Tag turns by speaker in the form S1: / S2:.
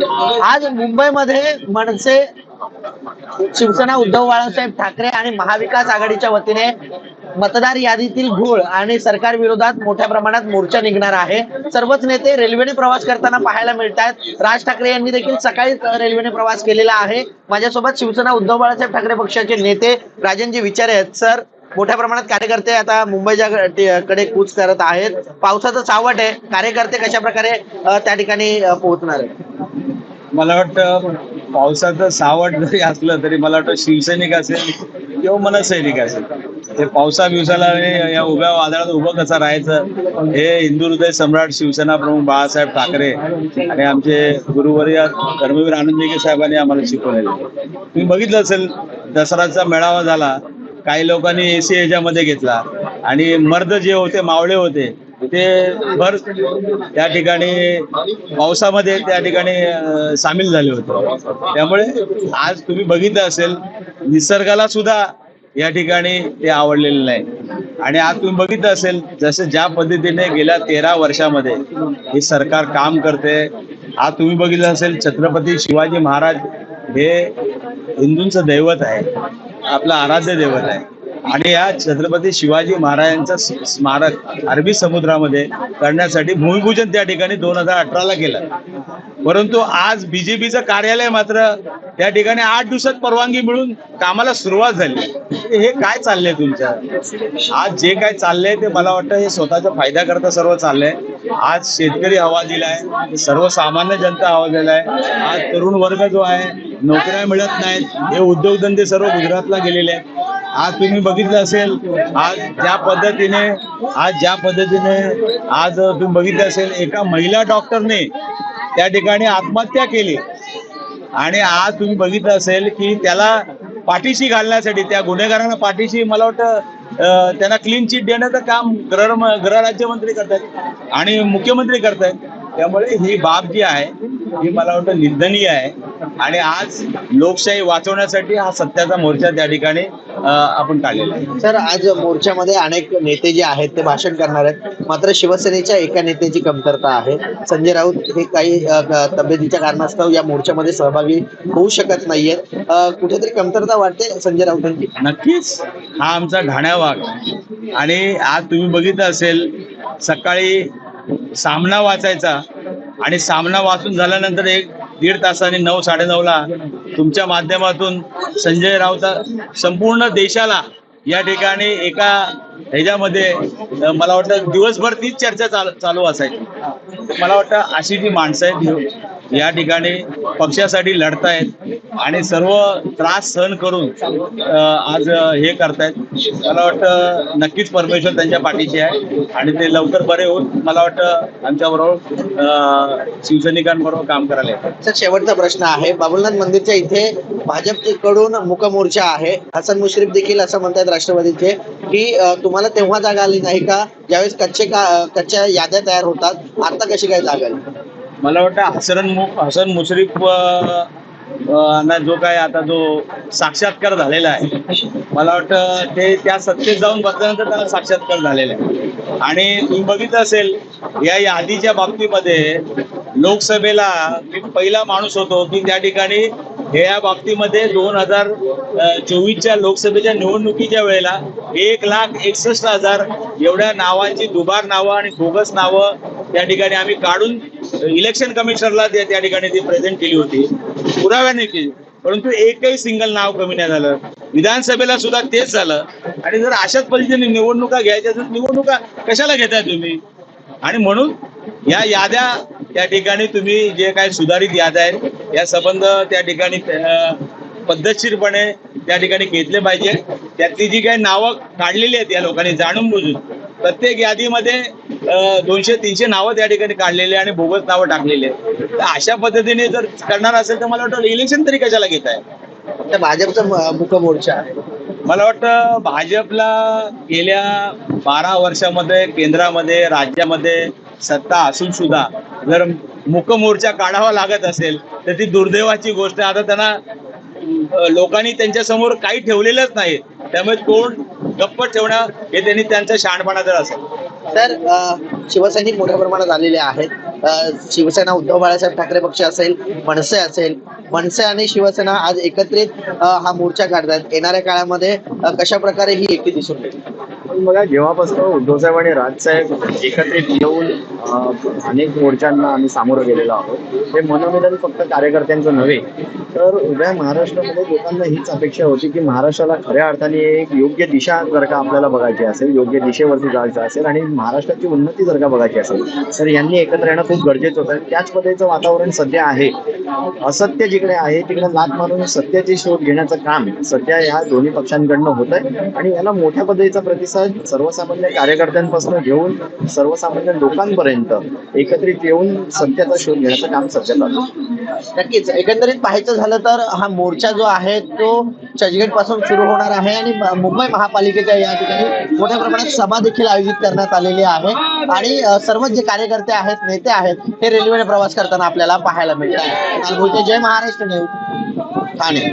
S1: आज मुंबईमध्ये मनसे, शिवसेना उद्धव बाळासाहेब ठाकरे आणि महाविकास आघाडीच्या वतीने मतदार यादीतील घोळ आणि सरकार विरोधात मोठ्या प्रमाणात मोर्चा निघणार आहे. सर्वच नेते रेल्वेने प्रवास करताना पाहायला मिळत आहेत. राज ठाकरे यांनी देखील सकाळी रेल्वेने प्रवास केलेला आहे. माझ्यासोबत शिवसेना उद्धव बाळासाहेब ठाकरे पक्षाचे नेते राजनजी विचारे आहेत. सर, मोठ्या प्रमाणात कार्यकर्ते आता मुंबईच्या कडे कूच करत आहेत. पावसाचं सावट आहे, कार्यकर्ते कशा प्रकारे त्या ठिकाणी पोहोचणार आहेत?
S2: मला वाटतं पावसाचं सावट जरी असलं तरी मला वाटतं शिवसैनिक असेल किंवा मनसैनिक असेल, ते पावसा बिवसाला या उभ्या वादळात उभं कसं राहायचं हे हिंदू हृदय सम्राट शिवसेना प्रमुख बाळासाहेब ठाकरे आणि आमचे गुरुवर्य धर्मवीर आनंदविगे साहेबांनी आम्हाला शिकवलेलं. तुम्ही बघितलं असेल, दसराचा मेळावा झाला, काही लोकांनी एसी याच्यामध्ये घेतला आणि मर्द जे होते, मावळे होते, ते भर त्या ठिकाणी पावसामध्ये त्या ठिकाणी सामील झाले होते. त्यामुळे आज तुम्ही बघितलं असेल, निसर्गाला सुद्धा या ठिकाणी ते आवडलेलं नाही. आणि आज तुम्ही बघितलं असेल, जसं ज्या पद्धतीने गेल्या 13 वर्षामध्ये हे सरकार काम करते. आज तुम्ही बघितलं असेल, छत्रपती शिवाजी महाराज हे हिंदूंचं दैवत आहे, आपलं आराध्य दैवत आहे. आणि या छत्रपती शिवाजी महाराजांचं स्मारक अरबी समुद्रामध्ये करण्यासाठी भूमिपूजन त्या ठिकाणी 2018ला केलं. परंतु आज बीजेपीचं कार्यालय मात्र त्या ठिकाणी 8 दिवसात परवानगी मिळून कामाला सुरुवात झाली. हे काय चाललंय तुमचं? आज जे काय चाललंय ते मला वाटतं हे स्वतःचा फायदा करता सर्व चाललंय. आज शेतकरी हवा दिलाय, सर्वसामान्य जनता हवा दिलाय. आज तरुण वर्ग जो आहे, नोकऱ्या मिळत नाहीत, हे उद्योगधंदे सर्व गुजरातला गेलेले आहेत. आज तुम्ही बघितलं असेल, आज ज्या पद्धतीने आज तुम्ही बघितलं असेल, एका महिला डॉक्टरने त्या ठिकाणी आत्महत्या केली. आणि आज तुम्ही बघितलं असेल की त्याला पाठीशी घालण्यासाठी, त्या गुन्हेगारांना पाठीशी, मला वाटतं त्यांना क्लीन चिट देण्याचं काम गृहराज्यमंत्री करतायत आणि मुख्यमंत्री करतायत. त्यामुळे ही बाब जी आहे ही मला वाटतं निंदनीय आहे. आणि आज लोकशाही वाचवण्यासाठी हा सत्याचा मोर्चा त्या ठिकाणी आपण काढलेला आहे.
S1: सर, आज मोर्चामध्ये अनेक नेते जे आहेत ते भाषण करणार आहेत, मात्र शिवसेनेच्या एका नेत्याची कमतरता आहे. संजय राऊत हे काही तब्येतीच्या कारणास्तव या मोर्चामध्ये सहभागी होऊ शकत नाहीयेत. कुठेतरी कमतरता वाटते संजय राऊतांची?
S2: नक्कीच, हा आमचा ढाण्या वाघ. आणि आज तुम्ही बघितलं असेल, सकाळी सामना वाचायचा आणि सामना वाचून झाल्यानंतर 1-1.5 तासाने 9, 9:30ला तुमच्या माध्यमातून संजय राऊत संपूर्ण देशाला या ठिकाणी एका ह्याच्यामध्ये मला वाटतं दिवसभर तीच चर्चा चालू असायची. मला वाटतं अशी जी माणसं आहेत या ठिकाणी पक्षासाठी लढतायत आणि सर्व त्रास सहन करून आज हे करतायत. मला वाटतं नक्कीच परमेश्वर त्यांच्या पाठीशी आहे आणि ते लवकर बरे होऊन मला वाटतं आमच्याबरोबर शिवसैनिकांबरोबर काम करायला येतात.
S1: सर, शेवटचा प्रश्न आहे. बाबुलनाथ मंदिरच्या इथे भाजपकडून मूकमोर्चा आहे. हसन मुश्रीफ देखील असं म्हणतात राष्ट्रवादीचे की तुम्हाला तेव्हा जागा आली नाही का ज्यावेळेस कच्च्या याद्या तयार होतात, आता कशी काय जागा आली?
S2: मला वाटतं हसन मुश्रीफ ना जो काय आता जो साक्षात्कार झालेला आहे, मला वाटतं ते त्या सत्तेत जाऊन बसल्यानंतर त्याला साक्षात्कार झालेला आहे. आणि तुम्ही बघितलं असेल, या यादीच्या बाबतीमध्ये लोकसभेला मी पहिला माणूस होतो की त्या ठिकाणी या बाबतीमध्ये 2024च्या लोकसभेच्या निवडणुकीच्या वेळेला 1,61,000 एवढ्या नावांची दुबार नावं आणि बोगस नावं त्या ठिकाणी आम्ही काढून इलेक्शन कमिशनरला त्या ठिकाणी ती प्रेझेंट केली होती, पुराव्याने केली. परंतु एकही सिंगल नाव कमी नाही झालं. विधानसभेला सुद्धा तेच झालं. आणि जर अशाच पद्धतीने निवडणुका घ्यायच्या तर निवडणुका कशाला घेताय तुम्ही? आणि म्हणून या याद्या त्या ठिकाणी तुम्ही जे काही सुधारित याद्या आहेत या संबंध त्या ठिकाणी पद्धतशीरपणे त्या ठिकाणी घेतले पाहिजे. त्यातली जी काही नावं काढलेली आहेत या लोकांनी जाणून बुजून, प्रत्येक यादीमध्ये 200-300 नावं त्या ठिकाणी काढलेली आणि बोगस नावं टाकलेली आहेत. तर अशा पद्धतीने जर करणार असेल तर मला वाटतं इलेक्शन तरी कशाला घेत आहे?
S1: भाजपचा मूकमोर्चा आहे.
S2: मला वाटतं भाजपला गेल्या 12 वर्षामध्ये केंद्रामध्ये राज्यामध्ये सत्ता असून सुद्धा जर मूकमोर्चा काढावा लागत असेल तर ती दुर्दैवाची गोष्ट आहे. आता त्यांना लोकांनी त्यांच्या समोर काही ठेवलेलंच नाही, त्यामुळे तोंड गप्प ठेवणं हे त्यांनी त्यांचा शहाणपणा जर असेल.
S1: तर शिवसैनिक मोठ्या प्रमाणात आलेले आहेत. शिवसेना उद्धव बाळासाहेब ठाकरे पक्ष असेल, मनसे आणि शिवसेना आज एकत्रित हा मोर्चा काढतात. येणाऱ्या काळामध्ये कशा प्रकारे ही एकी दिसून येईल?
S3: पण बघा, जेव्हापासून उद्धवसाहेब आणि राजसाहेब एकत्रित येऊन अनेक मोर्चांना आम्ही सामोरं गेलेलो आहोत. हे मनोमिलन फक्त कार्यकर्त्यांचं नव्हे, तर उभ्या महाराष्ट्रामध्ये लोकांना हीच अपेक्षा होती की महाराष्ट्राला खऱ्या अर्थाने एक योग्य दिशा जर का आपल्याला बघायची असेल, योग्य दिशेवरती जायचं असेल आणि महाराष्ट्राची उन्नती जर का बघायची असेल, तर यांनी एकत्र येणं खूप गरजेचं होतं. त्याच पद्धतीचं वातावरण सध्या आहे. असत्य जिकडे आहे तिकडे लाथ मारून सत्याची शोध घेण्याचं काम सध्या ह्या दोन्ही पक्षांकडनं होत आहे आणि याला मोठ्या पद्धतीचा प्रतिसाद सर्वसामान्य कार्यकर्त्यांपासून घेऊन सर्वसामान्य लोकांपर्यंत एकत्रित येऊन सत्याचा शोध घेण्याचं काम सध्या चालू आहे.
S1: नक्कीच एकंदरीत पाहायचं झालं तर हा मोर्चा जो आहे तो चर्चगेट पासून सुरू होणार आहे आणि मुंबई महापालिकेच्या या ठिकाणी मोठ्या प्रमाणात सभा देखील आयोजित करण्यात आलेली आहे आणि सर्वच जे कार्यकर्ते आहेत, नेते आहेत, हे रेल्वेने प्रवास करताना आपल्याला पाहायला मिळत आहे. जय महाराष्ट्र न्यूज, ठाणे.